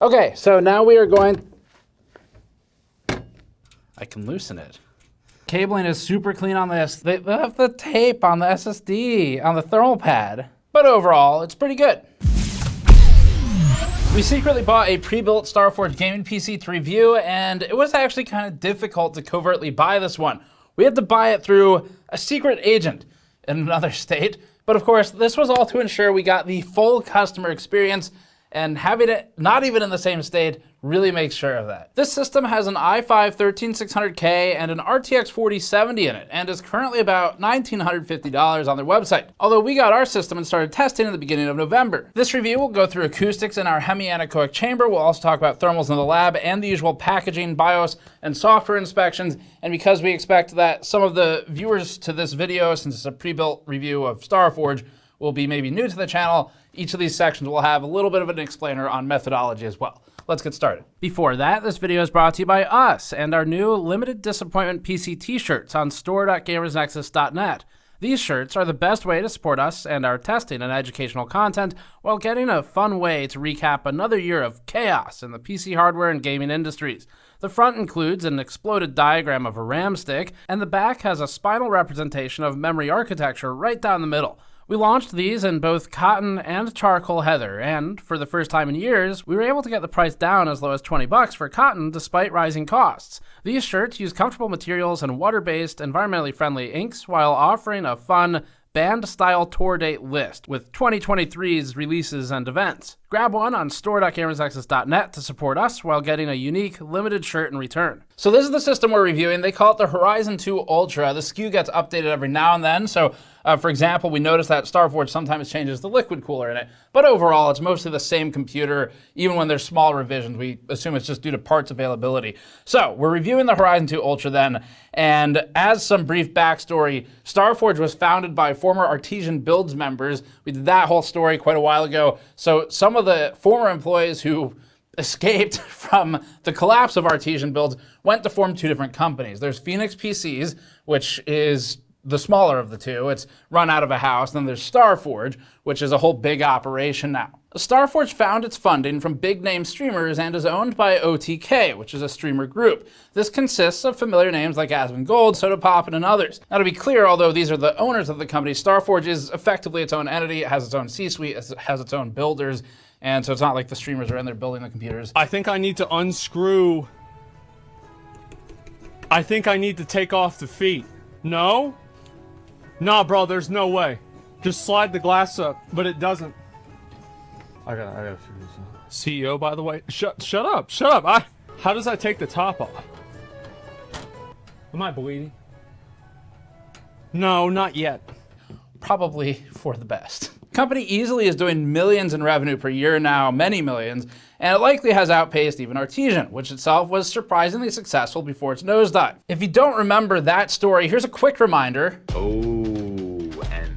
Okay, so now we are going... I can loosen it. Cabling is super clean on this. They have the tape on the SSD, on the thermal pad. But overall, it's pretty good. We secretly bought a pre-built Starforge gaming PC to review, and it was actually kind of difficult to covertly buy this one. We had to buy it through a secret agent in another state. But of course, this was all to ensure we got the full customer experience, and having it not even in the same state really makes sure of that. This system has an i5-13600K and an RTX 4070 in it, and is currently about $1,950 on their website. Although we got our system and started testing at the beginning of November. This review will go through acoustics in our hemi-anechoic chamber. We'll also talk about thermals in the lab and the usual packaging, BIOS, and software inspections. And because we expect that some of the viewers to this video, since it's a pre-built review of Starforge, will be maybe new to the channel, each of these sections will have a little bit of an explainer on methodology as well. Let's get started. Before that, this video is brought to you by us and our new limited disappointment PC t-shirts on store.gamersnexus.net. These shirts are the best way to support us and our testing and educational content while getting a fun way to recap another year of chaos in the PC hardware and gaming industries. The front includes an exploded diagram of a RAM stick, and the back has a spinal representation of memory architecture right down the middle. We launched these in both cotton and charcoal heather, and for the first time in years, we were able to get the price down as low as $20 for cotton despite rising costs. These shirts use comfortable materials and water-based, environmentally friendly inks while offering a fun, band-style tour date list with 2023's releases and events. Grab one on store.gamersnexus.net to support us while getting a unique, limited shirt in return. So this is the system we're reviewing. They call it the Horizon II Ultra. The SKU gets updated every now and then, so for example, we noticed that Starforge sometimes changes the liquid cooler in it, but overall, it's mostly the same computer. Even when there's small revisions, we assume it's just due to parts availability. So we're reviewing the Horizon II Ultra then, and as some brief backstory, Starforge was founded by former Artesian Builds members. We did that whole story quite a while ago. So some of the former employees who escaped from the collapse of Artesian Builds went to form two different companies. There's Phoenix PCs, which is the smaller of the two. It's run out of a house. Then there's Starforge, which is a whole big operation now. Starforge found its funding from big name streamers and is owned by OTK, which is a streamer group. This consists of familiar names like Asmongold, SodaPop, and others. Now to be clear, although these are the owners of the company, Starforge is effectively its own entity. It has its own C-suite, it has its own builders, and so it's not like the streamers are in there building the computers. I think I need to unscrew. I think I need to take off the feet. No? Nah, bro, there's no way. Just slide the glass up, but it doesn't. I gotta figure this out. CEO, by the way. Shut up. How does I take the top off? Am I bleeding? No, not yet. Probably for the best. Company easily is doing millions in revenue per year now, many millions, and it likely has outpaced even Artesian, which itself was surprisingly successful before its nosedive. If you don't remember that story, here's a quick reminder.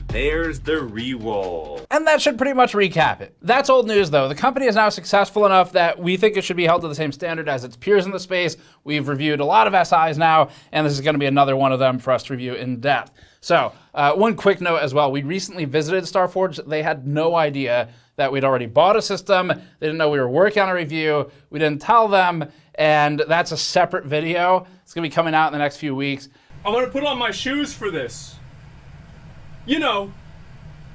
There's the re-roll. And that should pretty much recap it. That's old news though. The company is now successful enough that we think it should be held to the same standard as its peers in the space. We've reviewed a lot of SIs now, and this is gonna be another one of them for us to review in depth. So, one quick note as well. We recently visited Starforge. They had no idea that we'd already bought a system. They didn't know we were working on a review. We didn't tell them, and that's a separate video. It's gonna be coming out in the next few weeks. I'm gonna put on my shoes for this. You know,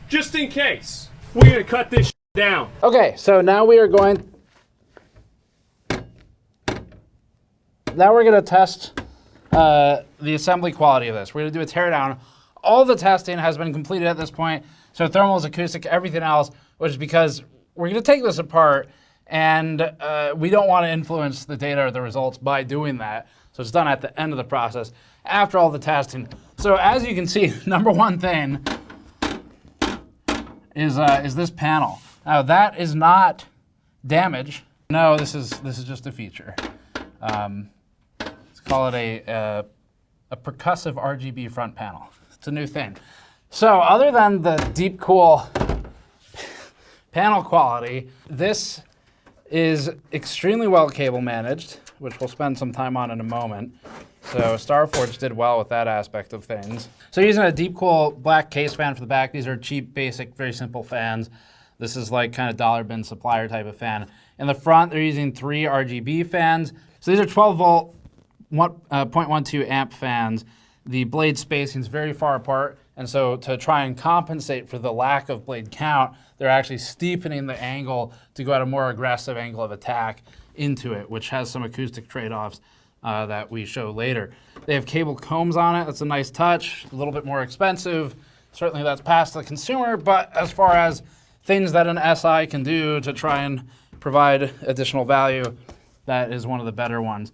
just in case. We're gonna cut this down. Okay, so now we are going... Now we're gonna test the assembly quality of this. We're gonna do a teardown. All the testing has been completed at this point. So thermals, acoustic, everything else, which is because we're gonna take this apart and we don't wanna influence the data or the results by doing that. So it's done at the end of the process, after all the testing. So as you can see, number one thing is this panel. Now that is not damage. No, this is just a feature. Let's call it a percussive RGB front panel. It's a new thing. So other than the deep cool panel quality, this is extremely well cable managed, which we'll spend some time on in a moment. So Starforge did well with that aspect of things. So using a deep cool black case fan for the back. These are cheap, basic, very simple fans. This is like kind of dollar bin supplier type of fan. In the front, they're using 3 RGB fans. So these are 12 volt, 0.12 amp fans. The blade spacing is very far apart. And so to try and compensate for the lack of blade count, they're actually steepening the angle to go at a more aggressive angle of attack into it, which has some acoustic trade-offs that we show later. They have cable combs on it. That's a nice touch, a little bit more expensive. Certainly that's past the consumer, but as far as things that an SI can do to try and provide additional value, that is one of the better ones.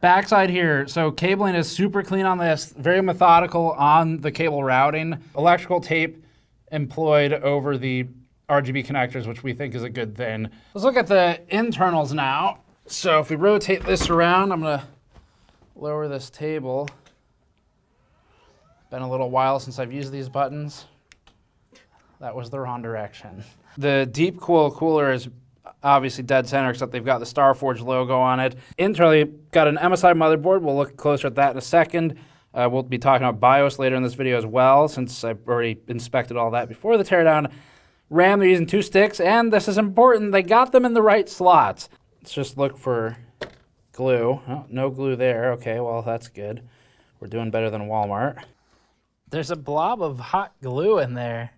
Backside here, so cabling is super clean on this, very methodical on the cable routing. Electrical tape employed over the RGB connectors, which we think is a good thing. Let's look at the internals now. So if we rotate this around, I'm gonna lower this table. Been a little while since I've used these buttons. That was the wrong direction. The Deep Cool cooler is obviously dead center, except they've got the Starforge logo on it. Internally, got an MSI motherboard. We'll look closer at that in a second. We'll be talking about BIOS later in this video as well, since I've already inspected all that before the teardown. RAM, they're using 2 sticks, and this is important, they got them in the right slots. Let's just look for glue. Oh, no glue there. Okay, well, that's good. We're doing better than Walmart. There's a blob of hot glue in there.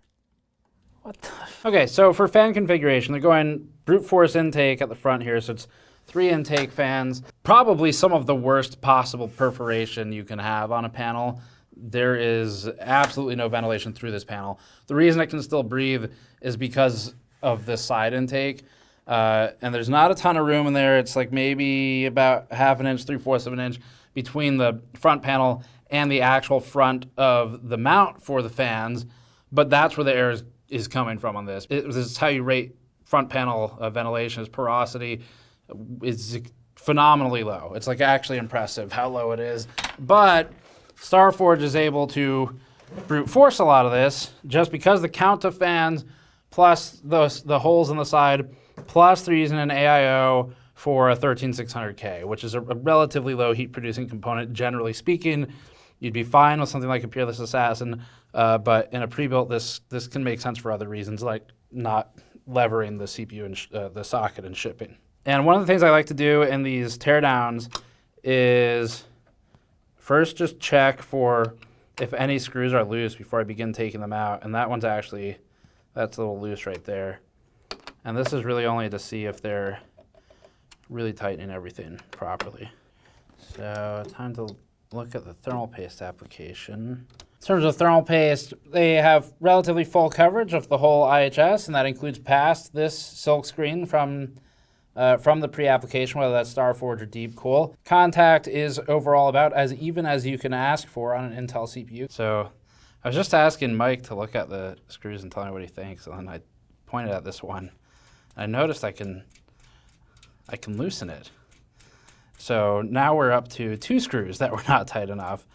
What the? Okay, so for fan configuration, they're going brute force intake at the front here, so it's 3 intake fans. Probably some of the worst possible perforation you can have on a panel. There is absolutely no ventilation through this panel. The reason it can still breathe is because of this side intake. And there's not a ton of room in there. It's like maybe about 1/2 inch, 3/4 of an inch between the front panel and the actual front of the mount for the fans. But that's where the air is coming from on this. This is how you rate front panel ventilation. Is porosity is phenomenally low. It's like actually impressive how low it is. But Starforge is able to brute force a lot of this just because the count of fans plus the holes in the side, plus they're using an AIO for a 13600K, which is a relatively low heat producing component. Generally speaking, you'd be fine with something like a Peerless Assassin, but in a pre-built, this can make sense for other reasons, like not levering the CPU and the socket and shipping. And one of the things I like to do in these teardowns is first just check for if any screws are loose before I begin taking them out. And that one's actually, that's a little loose right there. And this is really only to see if they're really tightening everything properly. So time to look at the thermal paste application. In terms of thermal paste, they have relatively full coverage of the whole IHS, and that includes past this silk screen from the pre-application, whether that's Starforge or Deep Cool. Contact is overall about as even as you can ask for on an Intel CPU. So I was just asking Mike to look at the screws and tell me what he thinks, and then I pointed at this one. I noticed I can loosen it. So now we're up to 2 screws that were not tight enough.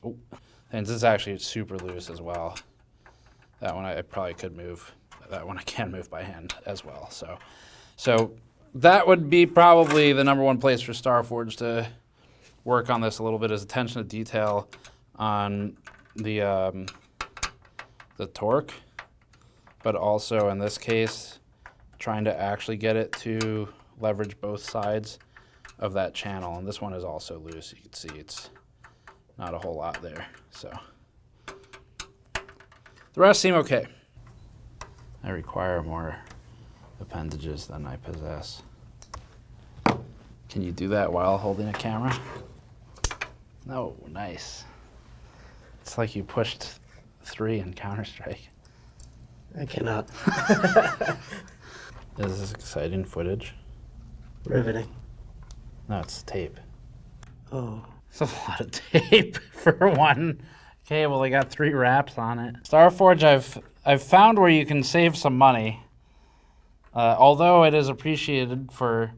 Oh. And this is actually super loose as well. That one I probably could move. That one I can move by hand as well. So that would be probably the #1 place for Starforge to work on this a little bit, is attention to detail on the torque, but also in this case, trying to actually get it to leverage both sides of that channel. And this one is also loose. You can see it's not a whole lot there. So the rest seem okay. I require more appendages than I possess. Can you do that while holding a camera? No, nice. It's like you pushed 3 in Counter-Strike. I cannot. Is this exciting footage? Riveting. No, it's tape. Oh. It's a lot of tape for one cable. They got 3 wraps on it. Starforge, I've found where you can save some money, although it is appreciated for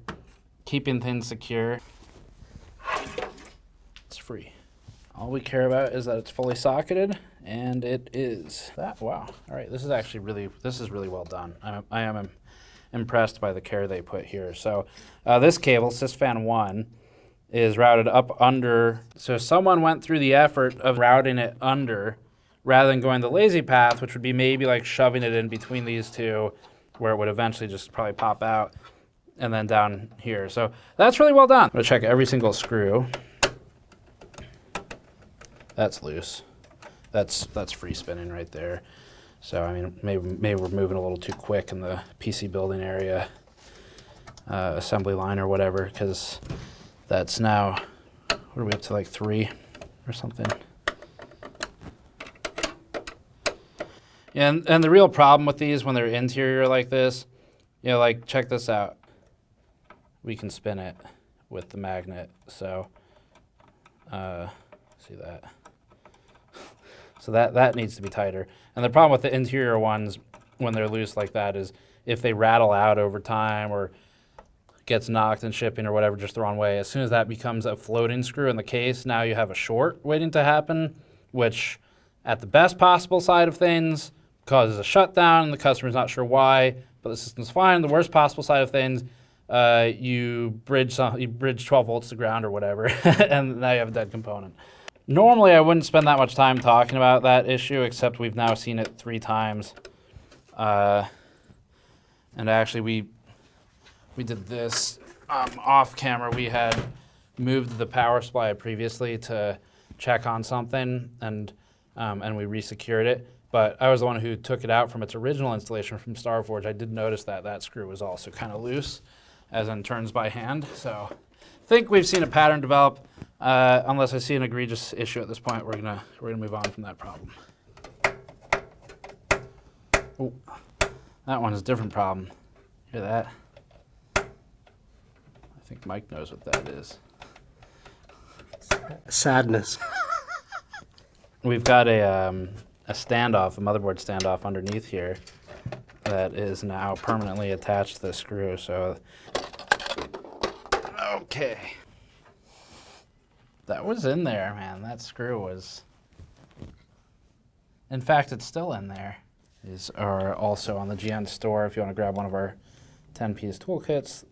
keeping things secure. It's free. All we care about is that it's fully socketed, and it is. Wow. All right, this is actually really well done. I am impressed by the care they put here. So this cable, Sysfan 1, is routed up under. So someone went through the effort of routing it under rather than going the lazy path, which would be maybe like shoving it in between these two where it would eventually just probably pop out. and then down here. So that's really well done. I'm gonna check every single screw. That's loose. That's free spinning right there. So I mean, maybe we're moving a little too quick in the PC building area, assembly line or whatever, because that's now, what are we up to, like 3 or something? And the real problem with these when they're interior like this, you know, like check this out. We can spin it with the magnet. So see that? So that needs to be tighter. And the problem with the interior ones when they're loose like that is if they rattle out over time or gets knocked in shipping or whatever just the wrong way, as soon as that becomes a floating screw in the case, now you have a short waiting to happen, which at the best possible side of things causes a shutdown and the customer's not sure why, but the system's fine. The worst possible side of things, you bridge 12 volts to ground or whatever, and now you have a dead component. Normally, I wouldn't spend that much time talking about that issue, except we've now seen it 3 times. And actually, we did this off camera. We had moved the power supply previously to check on something, and we resecured it. But I was the one who took it out from its original installation from Starforge. I did notice that screw was also kind of loose, as in turns by hand. So I think we've seen a pattern develop. Unless I see an egregious issue at this point, we're gonna move on from that problem. Oh, that one's a different problem. Hear that? I think Mike knows what that is. Sadness. We've got a standoff, a motherboard standoff underneath here that is now permanently attached to the screw. So, okay. That was in there, man. That screw was. In fact, it's still in there. These are also on the GN store. If you want to grab one of our 10-piece toolkits,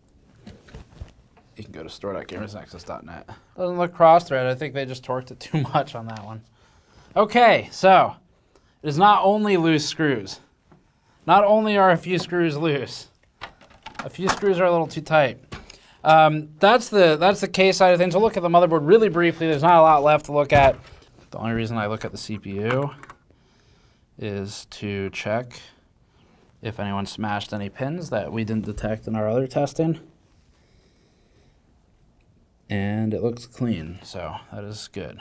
you can go to store.gamersnexus.net. Doesn't look cross-thread. I think they just torqued it too much on that one. Okay, so it is not only loose screws. Not only are a few screws loose, a few screws are a little too tight. That's the case side of things. We'll look at the motherboard really briefly. There's not a lot left to look at. The only reason I look at the CPU is to check if anyone smashed any pins that we didn't detect in our other testing. And it looks clean, so that is good.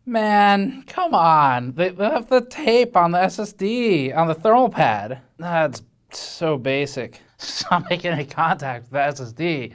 Man, come on. They have the tape on the SSD, on the thermal pad. That's so basic. Stop making any contact with the SSD.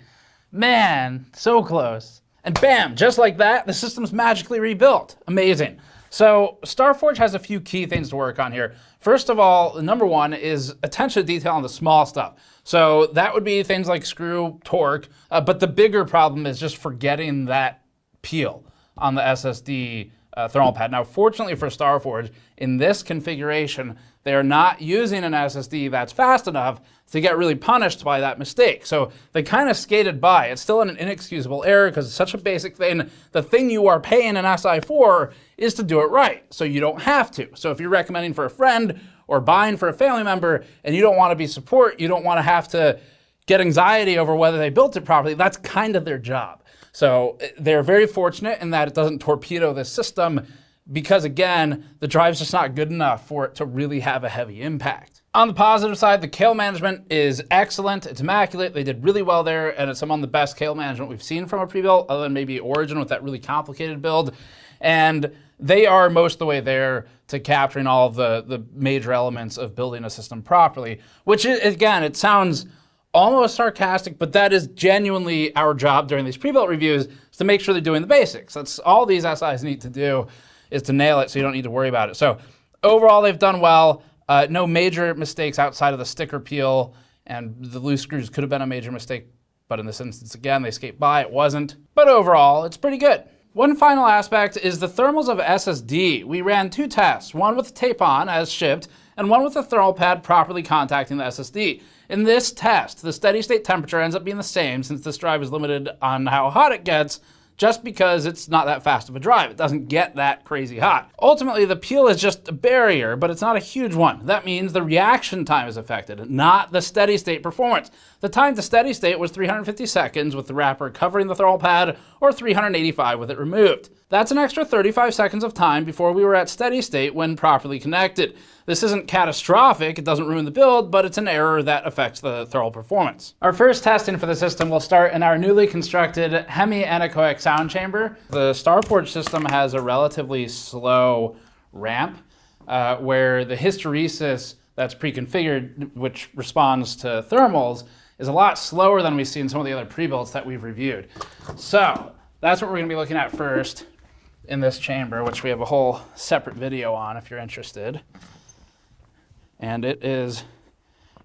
Man, so close. And bam, just like that, the system's magically rebuilt. Amazing. So Starforge has a few key things to work on here. First of all, number one is attention to detail on the small stuff. So that would be things like screw, torque, but the bigger problem is just forgetting that peel on the SSD thermal pad. Now, fortunately for Starforge, in this configuration, they are not using an SSD that's fast enough to get really punished by that mistake. So they kind of skated by. It's still an inexcusable error because it's such a basic thing. The thing you are paying an SI for is to do it right, so you don't have to. So if you're recommending for a friend or buying for a family member and you don't want to be support, you don't want to have to get anxiety over whether they built it properly, that's kind of their job. So they're very fortunate in that it doesn't torpedo this system because, again, the drive's just not good enough for it to really have a heavy impact. On the positive side, the kale management is excellent. It's immaculate. They did really well there, and it's among the best kale management we've seen from a pre-built, other than maybe Origin with that really complicated build. And they are most of the way there to capturing all of the major elements of building a system properly, which, again, it sounds almost sarcastic, but that is genuinely our job during these pre-built reviews, is to make sure they're doing the basics. That's all these SIs need to do, is to nail it so you don't need to worry about it. So overall, they've done well. No major mistakes outside of the sticker peel, and the loose screws could have been a major mistake, but in this instance, again, they escaped by, it wasn't. But overall, it's pretty good. One final aspect is the thermals of SSD. We ran 2 tests, one with tape on as shipped, and one with the thermal pad properly contacting the SSD. In this test, the steady state temperature ends up being the same since this drive is limited on how hot it gets, just because it's not that fast of a drive. It doesn't get that crazy hot. Ultimately, the peel is just a barrier, but it's not a huge one. That means the reaction time is affected, not the steady state performance. The time to steady state was 350 seconds with the wrapper covering the thermal pad, or 385 with it removed. That's an extra 35 seconds of time before we were at steady state when properly connected. This isn't catastrophic, it doesn't ruin the build, but it's an error that affects the thermal performance. Our first testing for the system will start in our newly constructed hemi-anechoic sound chamber. The Starforge system has a relatively slow ramp where the hysteresis that's pre-configured, which responds to thermals, is a lot slower than we see in some of the other pre-builds that we've reviewed. So that's what we're going to be looking at first in this chamber, which we have a whole separate video on if you're interested. And it is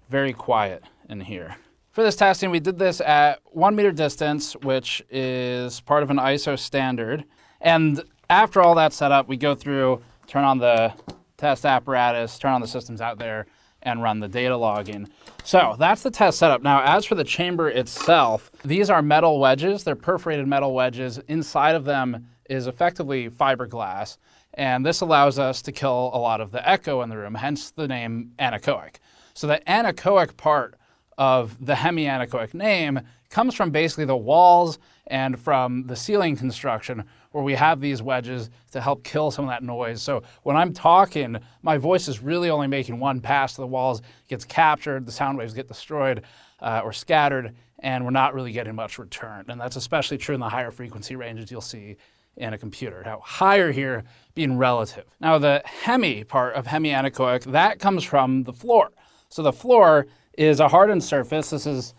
very quiet in here. For this testing, we did this at 1 meter distance, which is part of an ISO standard. And after all that's set up, we go through, turn on the test apparatus, turn on the systems out there, and run the data logging. So that's the test setup. Now, as for the chamber itself, these are metal wedges. They're perforated metal wedges. Inside of them is effectively fiberglass. And this allows us to kill a lot of the echo in the room, hence the name anechoic. So the anechoic part of the hemi-anechoic name comes from basically the walls and from the ceiling construction where we have these wedges to help kill some of that noise. So when I'm talking, my voice is really only making one pass to the walls, it gets captured, the sound waves get destroyed or scattered, and we're not really getting much return. And that's especially true in the higher frequency ranges you'll see in a computer. Now, higher here being relative. Now, the hemi part of hemi-anechoic, that comes from the floor. So the floor is a hardened surface. This is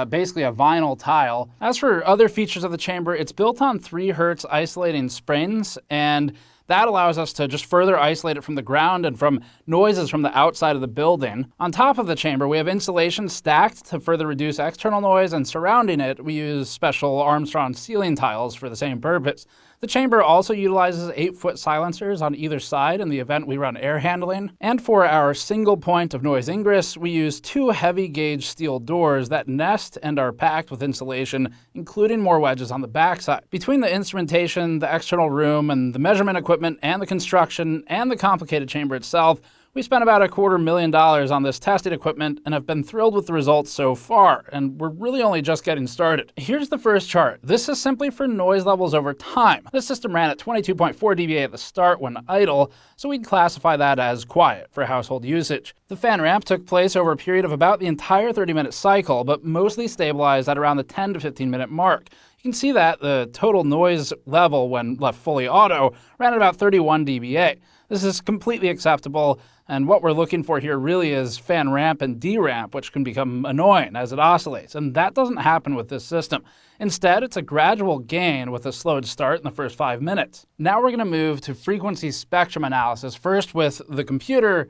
basically a vinyl tile. As for other features of the chamber, it's built on 3 Hertz isolating springs, and that allows us to just further isolate it from the ground and from noises from the outside of the building. On top of the chamber, we have insulation stacked to further reduce external noise, and surrounding it, we use special Armstrong ceiling tiles for the same purpose. The chamber also utilizes 8-foot silencers on either side in the event we run air handling. And for our single point of noise ingress, we use 2 heavy gauge steel doors that nest and are packed with insulation, including more wedges on the backside. Between the instrumentation, the external room, and the measurement equipment, and the construction, and the complicated chamber itself, we spent about $250,000 on this testing equipment and have been thrilled with the results so far, and we're really only just getting started. Here's the first chart. This is simply for noise levels over time. This system ran at 22.4 dBA at the start when idle, so we'd classify that as quiet for household usage. The fan ramp took place over a period of about the entire 30-minute cycle, but mostly stabilized at around the 10 to 15-minute mark. You can see that the total noise level when left fully auto ran at about 31 dBA. This is completely acceptable, and what we're looking for here really is fan ramp and deramp, which can become annoying as it oscillates, and that doesn't happen with this system. Instead, it's a gradual gain with a slowed start in the first 5 minutes. Now we're going to move to frequency spectrum analysis, first with the computer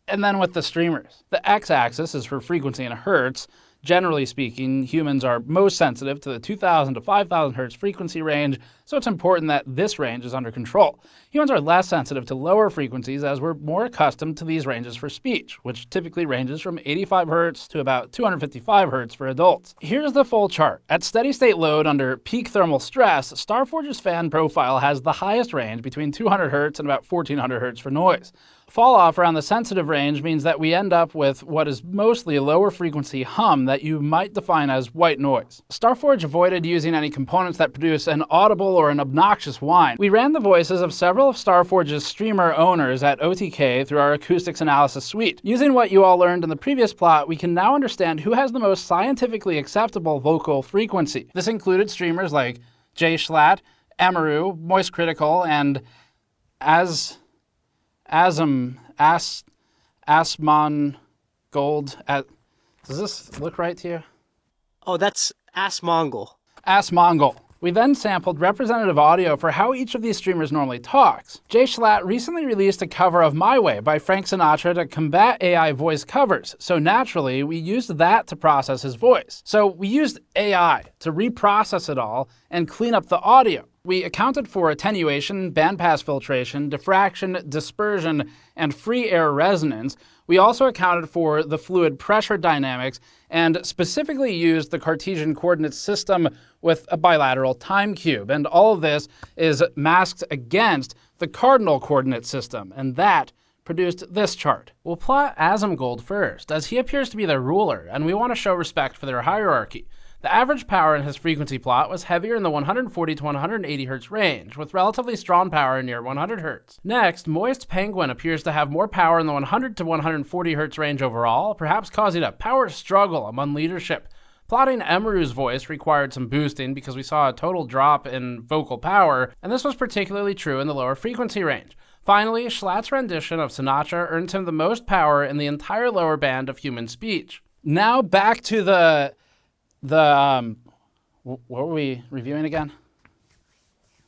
and then with the streamers. The x-axis is for frequency in hertz. Generally speaking, humans are most sensitive to the 2,000 to 5,000 hertz frequency range, so it's important that this range is under control. Humans are less sensitive to lower frequencies as we're more accustomed to these ranges for speech, which typically ranges from 85 hertz to about 255 hertz for adults. Here's the full chart. At steady state load under peak thermal stress, Starforge's fan profile has the highest range between 200 hertz and about 1400 hertz for noise. Fall off around the sensitive range means that we end up with what is mostly a lower frequency hum that you might define as white noise. Starforge avoided using any components that produce an audible or an obnoxious whine. We ran the voices of several of Starforge's streamer owners at OTK through our acoustics analysis suite. Using what you all learned in the previous plot, we can now understand who has the most scientifically acceptable vocal frequency. This included streamers like J Schlatt, Emiru, Moist Critical, and Asmongold. Does this look right to you? Oh, that's Asmongold. Asmongold. We then sampled representative audio for how each of these streamers normally talks. J Schlatt recently released a cover of My Way by Frank Sinatra to combat AI voice covers, so naturally we used that to process his voice. So we used AI to reprocess it all and clean up the audio. We accounted for attenuation, bandpass filtration, diffraction, dispersion, and free air resonance. We also accounted for the fluid pressure dynamics and specifically used the Cartesian coordinate system with a bilateral time cube. And all of this is masked against the cardinal coordinate system, and that produced this chart. We'll plot Asmongold first, as he appears to be their ruler, and we want to show respect for their hierarchy. The average power in his frequency plot was heavier in the 140 to 180 Hz range, with relatively strong power near 100 Hz. Next, Moist Penguin appears to have more power in the 100 to 140 Hz range overall, perhaps causing a power struggle among leadership. Plotting Emiru's voice required some boosting because we saw a total drop in vocal power, and this was particularly true in the lower frequency range. Finally, Schlatt's rendition of Sinatra earned him the most power in the entire lower band of human speech. Now back to what were we reviewing again?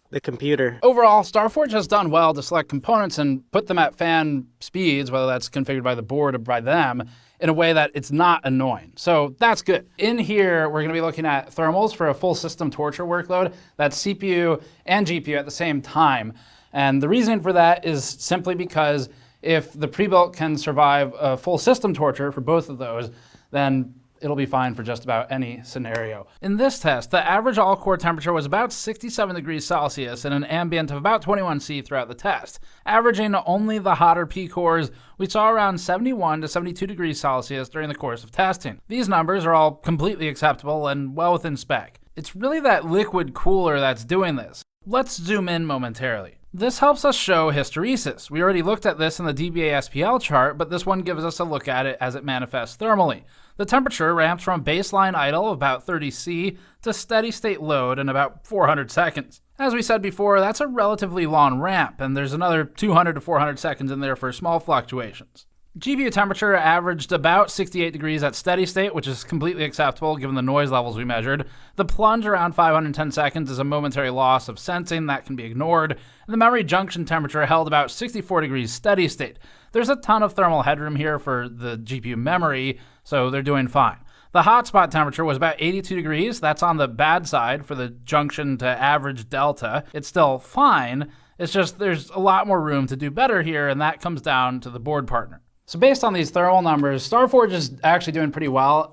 The computer. Overall, Starforge has done well to select components and put them at fan speeds, whether that's configured by the board or by them, in a way that it's not annoying. So that's good. In here, we're going to be looking at thermals for a full system torture workload. That's CPU and GPU at the same time. And the reason for that is simply because if the pre-built can survive a full system torture for both of those, then it'll be fine for just about any scenario. In this test, the average all-core temperature was about 67 degrees Celsius and an ambient of about 21 C throughout the test. Averaging only the hotter P cores, we saw around 71 to 72 degrees Celsius during the course of testing. These numbers are all completely acceptable and well within spec. It's really that liquid cooler that's doing this. Let's zoom in momentarily. This helps us show hysteresis. We already looked at this in the dBA SPL chart, but this one gives us a look at it as it manifests thermally. The temperature ramps from baseline idle of about 30 C to steady state load in about 400 seconds. As we said before, that's a relatively long ramp, and there's another 200 to 400 seconds in there for small fluctuations. GPU temperature averaged about 68 degrees at steady state, which is completely acceptable given the noise levels we measured. The plunge around 510 seconds is a momentary loss of sensing that can be ignored, and the memory junction temperature held about 64 degrees steady state. There's a ton of thermal headroom here for the GPU memory, so they're doing fine. The hotspot temperature was about 82 degrees. That's on the bad side for the junction to average delta. It's still fine. It's just there's a lot more room to do better here, and that comes down to the board partner. So based on these thermal numbers, Starforge is actually doing pretty well.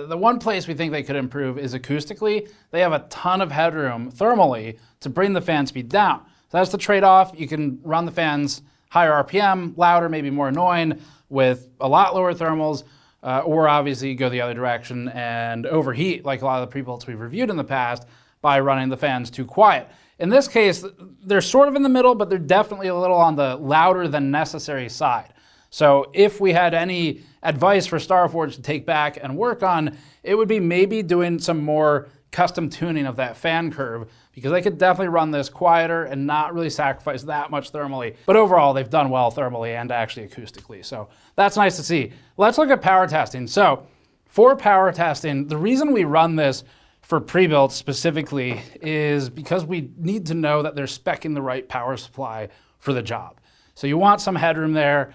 The one place we think they could improve is acoustically. They have a ton of headroom thermally to bring the fan speed down. So that's the trade-off. You can run the fans higher RPM, louder, maybe more annoying, with a lot lower thermals, or obviously go the other direction and overheat, like a lot of the pre-builds we've reviewed in the past, by running the fans too quiet. In this case, they're sort of in the middle, but they're definitely a little on the louder than necessary side. So if we had any advice for Starforge to take back and work on, it would be maybe doing some more custom tuning of that fan curve, because they could definitely run this quieter and not really sacrifice that much thermally. But overall, they've done well thermally and actually acoustically. So that's nice to see. Let's look at power testing. So for power testing, the reason we run this for pre-built specifically is because we need to know that they're speccing the right power supply for the job. So you want some headroom there.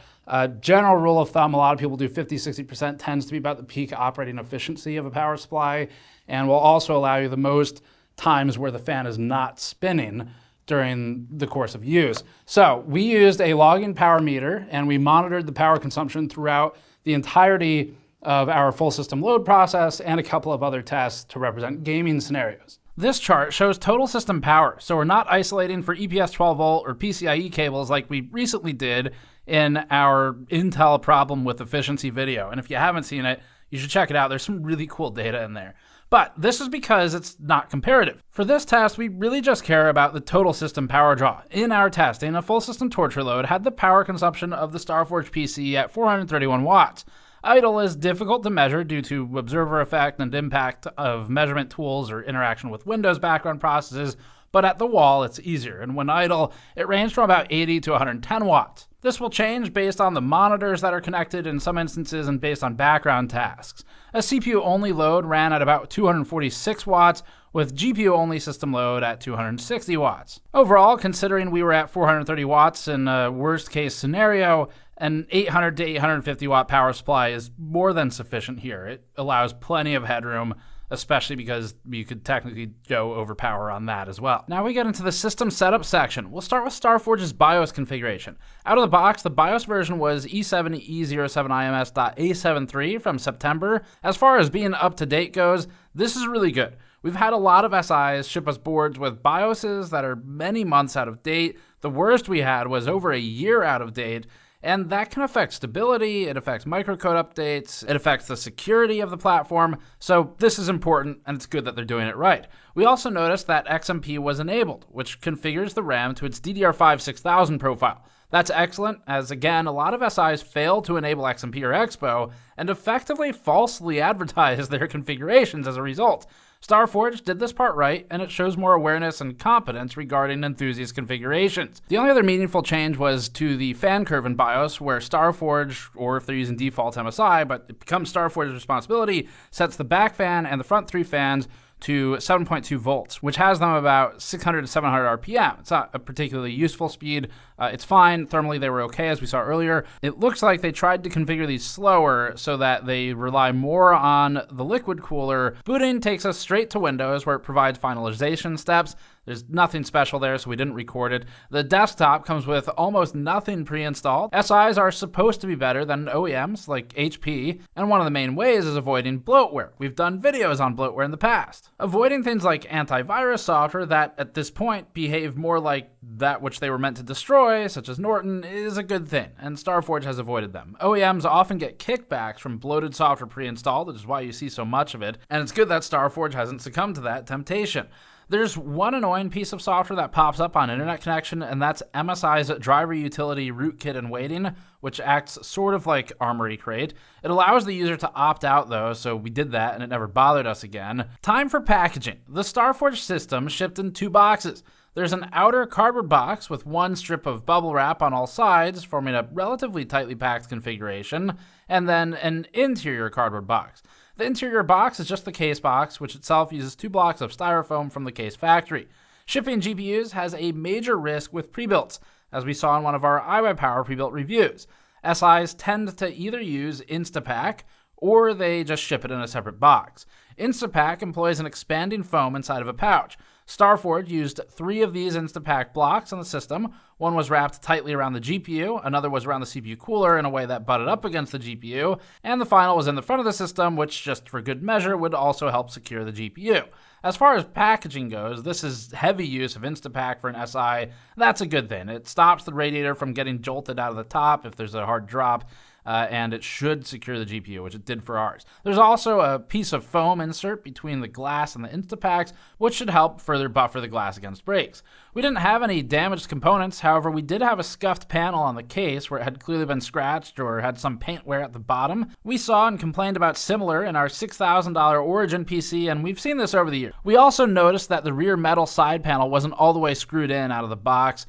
General rule of thumb, a lot of people do 50-60% tends to be about the peak operating efficiency of a power supply, and will also allow you the most times where the fan is not spinning during the course of use. So we used a log-in power meter, and we monitored the power consumption throughout the entirety of our full system load process and a couple of other tests to represent gaming scenarios. This chart shows total system power, so we're not isolating for EPS 12 volt or PCIe cables like we recently did in our Intel problem with efficiency video. And if you haven't seen it, you should check it out. There's some really cool data in there. But this is because it's not comparative. For this test, we really just care about the total system power draw. In our testing, a full system torture load had the power consumption of the Starforge PC at 431 watts. Idle is difficult to measure due to observer effect and impact of measurement tools or interaction with Windows background processes, but at the wall it's easier, and when idle, it ranged from about 80 to 110 watts. This will change based on the monitors that are connected in some instances and based on background tasks. A CPU-only load ran at about 246 watts, with GPU-only system load at 260 watts. Overall, considering we were at 430 watts in a worst-case scenario, an 800 to 850 watt power supply is more than sufficient here. It allows plenty of headroom especially because you could technically go over power on that as well. Now we get into the system setup section. We'll start with Starforge's BIOS configuration. Out of the box, the BIOS version was E7E07IMS.A73 from September. As far as being up to date goes, this is really good. We've had a lot of SIs ship us boards with BIOSes that are many months out of date. The worst we had was over a year out of date, and that can affect stability, it affects microcode updates, it affects the security of the platform, so this is important, and it's good that they're doing it right. We also noticed that XMP was enabled, which configures the RAM to its DDR5 6000 profile. That's excellent, as again, a lot of SIs fail to enable XMP or Expo, and effectively falsely advertise their configurations as a result. Starforge did this part right, and it shows more awareness and competence regarding enthusiast configurations. The only other meaningful change was to the fan curve in BIOS, where Starforge, or if they're using default MSI, but it becomes Starforge's responsibility, sets the back fan and the front 3 fans to 7.2 volts, which has them about 600 to 700 RPM. It's not a particularly useful speed. It's fine. Thermally, they were okay, as we saw earlier. It looks like they tried to configure these slower so that they rely more on the liquid cooler. Booting takes us straight to Windows, where it provides finalization steps. There's nothing special there, so we didn't record it. The desktop comes with almost nothing pre-installed. SIs are supposed to be better than OEMs like HP, and one of the main ways is avoiding bloatware. We've done videos on bloatware in the past. Avoiding things like antivirus software that, at this point, behave more like that which they were meant to destroy, such as Norton, is a good thing, and Starforge has avoided them. OEMs often get kickbacks from bloated software pre-installed, which is why you see so much of it, and it's good that Starforge hasn't succumbed to that temptation. There's one annoying piece of software that pops up on internet connection, and that's MSI's driver utility rootkit and waiting, which acts sort of like Armory Crate. It allows the user to opt out though, so we did that and it never bothered us again. Time for packaging. The Starforge system shipped in 2 boxes. There's an outer cardboard box with 1 strip of bubble wrap on all sides, forming a relatively tightly packed configuration, and then an interior cardboard box. The interior box is just the case box, which itself uses 2 blocks of styrofoam from the case factory. Shipping GPUs has a major risk with pre-builts, as we saw in one of our iWiPower pre-built reviews. SIs tend to either use Instapack, or they just ship it in a separate box. Instapack employs an expanding foam inside of a pouch. Starforge used 3 of these Instapack blocks on the system. One was wrapped tightly around the GPU, another was around the CPU cooler in a way that butted up against the GPU, and the final was in the front of the system, which, just for good measure, would also help secure the GPU. As far as packaging goes, this is heavy use of Instapack for an SI. That's a good thing. It stops the radiator from getting jolted out of the top if there's a hard drop, and it should secure the GPU, which it did for ours. There's also a piece of foam insert between the glass and the Instapacks, which should help further buffer the glass against breaks. We didn't have any damaged components, however, we did have a scuffed panel on the case where it had clearly been scratched or had some paint wear at the bottom. We saw and complained about similar in our $6,000 Origin PC, and we've seen this over the years. We also noticed that the rear metal side panel wasn't all the way screwed in out of the box,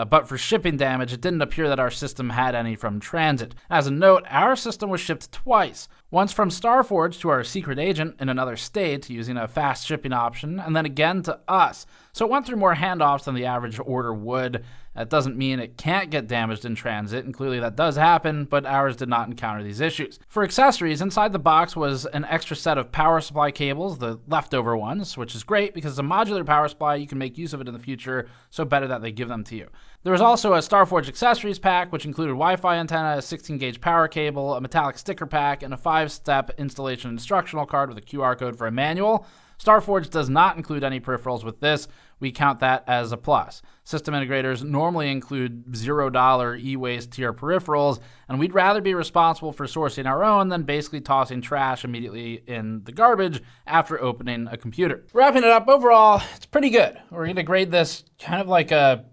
but for shipping damage, it didn't appear that our system had any from transit. As a note, our system was shipped twice. Once from Starforge to our secret agent in another state using a fast shipping option, and then again to us. So it went through more handoffs than the average order would. That doesn't mean it can't get damaged in transit, and clearly that does happen, but ours did not encounter these issues. For accessories, inside the box was an extra set of power supply cables, the leftover ones, which is great because it's a modular power supply, you can make use of it in the future, so better that they give them to you. There was also a Starforge accessories pack, which included Wi-Fi antenna, a 16-gauge power cable, a metallic sticker pack, and a 5-step installation instructional card with a QR code for a manual. Starforge does not include any peripherals with this. We count that as a plus. System integrators normally include $0 e-waste tier peripherals, and we'd rather be responsible for sourcing our own than basically tossing trash immediately in the garbage after opening a computer. Wrapping it up, overall, it's pretty good. We're going to grade this kind of like a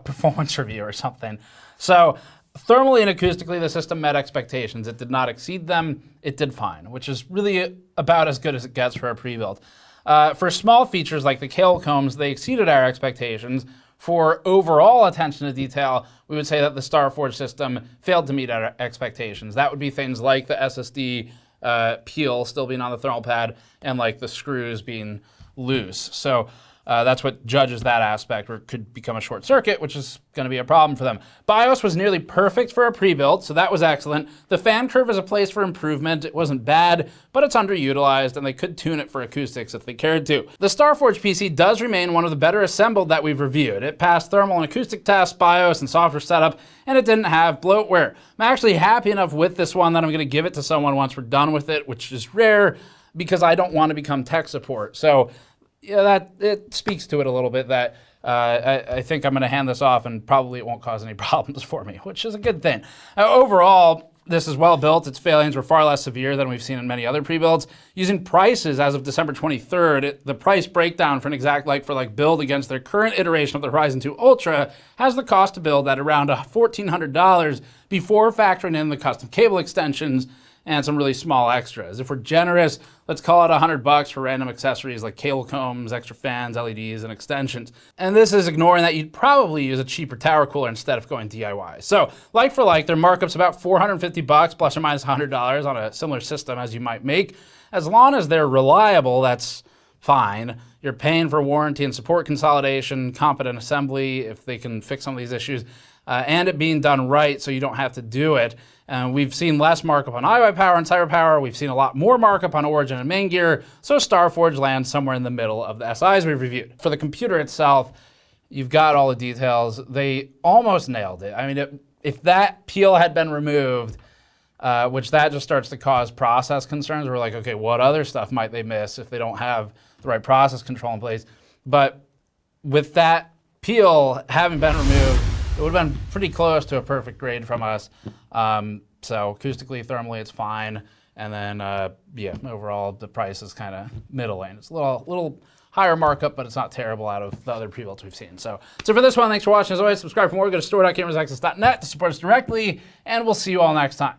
performance review or something. So, thermally and acoustically, the system met expectations. It did not exceed them. It did fine, which is really about as good as it gets for a pre-built. For small features like the cable combs, they exceeded our expectations. For overall attention to detail, we would say that the Starforge system failed to meet our expectations. That would be things like the SSD peel still being on the thermal pad and like the screws being loose. So That's what judges that aspect, where it could become a short circuit, which is going to be a problem for them. BIOS was nearly perfect for a pre-built, so that was excellent. The fan curve is a place for improvement. It wasn't bad, but it's underutilized, and they could tune it for acoustics if they cared to. The Starforge PC does remain one of the better assembled that we've reviewed. It passed thermal and acoustic tests, BIOS, and software setup, and it didn't have bloatware. I'm actually happy enough with this one that I'm going to give it to someone once we're done with it, which is rare because I don't want to become tech support. So yeah, it speaks to it a little bit that I think I'm going to hand this off and probably it won't cause any problems for me, which is a good thing. Overall, this is well built. Its failings were far less severe than we've seen in many other pre-builds. Using prices as of December 23rd, the price breakdown for an exact like-for-like build against their current iteration of the Horizon 2 Ultra has the cost to build at around $1,400 before factoring in the custom cable extensions and some really small extras. If we're generous, let's call it $100 for random accessories like cable combs, extra fans, LEDs, and extensions. And this is ignoring that you'd probably use a cheaper tower cooler instead of going DIY. So, like for like, their markup's about $450 plus or minus $100 on a similar system as you might make. As long as they're reliable, that's fine. You're paying for warranty and support consolidation, competent assembly if they can fix some of these issues, and it being done right so you don't have to do it. We've seen less markup on iWiPower and CyberPower. We've seen a lot more markup on Origin and main gear, so Starforge lands somewhere in the middle of the SIs we've reviewed. For the computer itself, you've got all the details. They almost nailed it. I mean, if that peel had been removed, which that just starts to cause process concerns, we're like, okay, what other stuff might they miss if they don't have the right process control in place? But with that peel having been removed, it would have been pretty close to a perfect grade from us. So acoustically, thermally, it's fine. And then, yeah, overall, the price is kind of middle lane. It's a little higher markup, but it's not terrible out of the other pre-builds we've seen. So for this one, thanks for watching. As always, subscribe for more. Go to store.gamersaccess.net to support us directly, and we'll see you all next time.